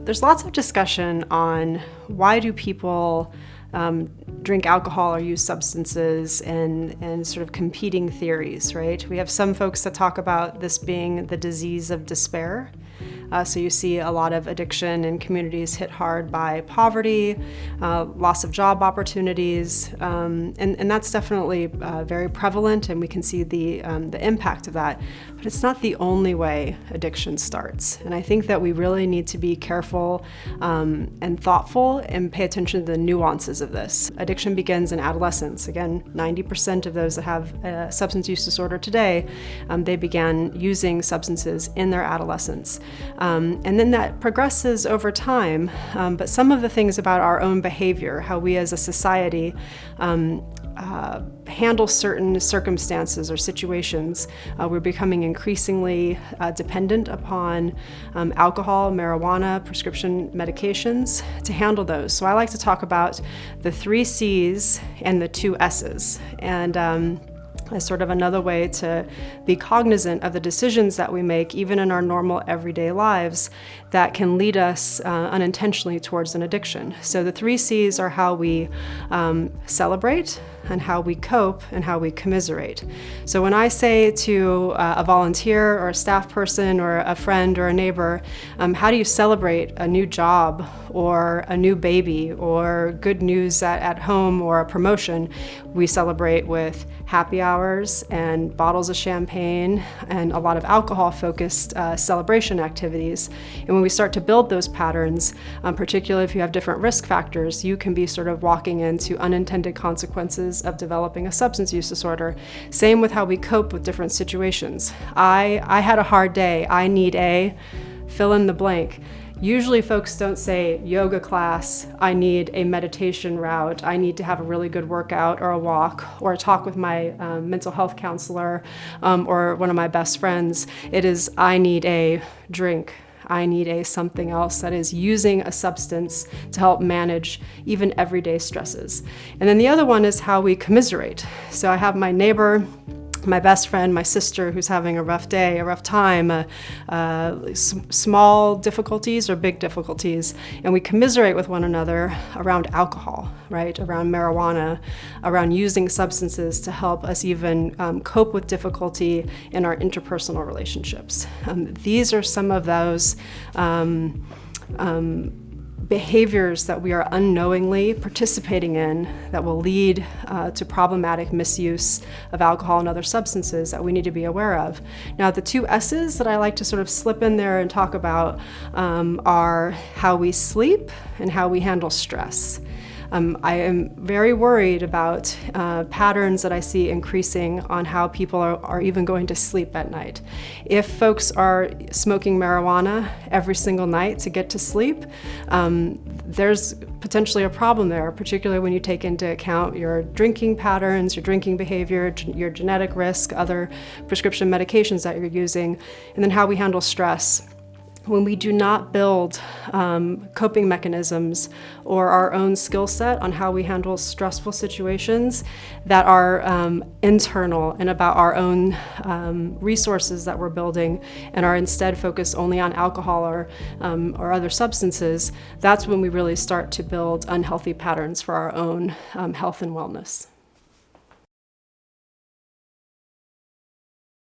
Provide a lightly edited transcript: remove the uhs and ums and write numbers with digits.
There's lots of discussion on why do people drink alcohol or use substances, and sort of competing theories, right? We have some folks that talk about this being the disease of despair. So you see a lot of addiction in communities hit hard by poverty, loss of job opportunities, and that's definitely very prevalent, and we can see the impact of that. But it's not the only way addiction starts. And I think that we really need to be careful and thoughtful and pay attention to the nuances of this. Addiction begins in adolescence. Again, 90% of those that have a substance use disorder today, they began using substances in their adolescence. And then that progresses over time, but some of the things about our own behavior, how we as a society handle certain circumstances or situations, we're becoming increasingly dependent upon alcohol, marijuana, prescription medications to handle those. So I like to talk about the 3 C's and the 2 S's. And as sort of another way to be cognizant of the decisions that we make, even in our normal everyday lives, that can lead us unintentionally towards an addiction. So the 3 C's are how we celebrate, and how we cope, and how we commiserate. So when I say to a volunteer or a staff person or a friend or a neighbor, how do you celebrate a new job or a new baby or good news at home or a promotion? We celebrate with happy hours and bottles of champagne and a lot of alcohol-focused celebration activities. And when we start to build those patterns, particularly if you have different risk factors, you can be sort of walking into unintended consequences of developing a substance use disorder. Same with how we cope with different situations. I had a hard day. I need a fill in the blank. Usually folks don't say yoga class, I need a meditation route, I need to have a really good workout or a walk or a talk with my mental health counselor or one of my best friends. It is, I need a drink. I need a something else that is using a substance to help manage even everyday stresses. And then the other one is how we commiserate. So I have my neighbor, my best friend, my sister who's having a rough day, a rough time, small difficulties or big difficulties, and we commiserate with one another around alcohol, right? Around marijuana, around using substances to help us even cope with difficulty in our interpersonal relationships. These are some of those behaviors that we are unknowingly participating in that will lead to problematic misuse of alcohol and other substances that we need to be aware of. Now, the 2 S's that I like to sort of slip in there and talk about are how we sleep and how we handle stress. I am very worried about patterns that I see increasing on how people are even going to sleep at night. If folks are smoking marijuana every single night to get to sleep, there's potentially a problem there, particularly when you take into account your drinking patterns, your drinking behavior, your genetic risk, other prescription medications that you're using, and then how we handle stress. When we do not build coping mechanisms or our own skill set on how we handle stressful situations that are internal and about our own resources that we're building, and are instead focused only on alcohol or other substances, that's when we really start to build unhealthy patterns for our own health and wellness.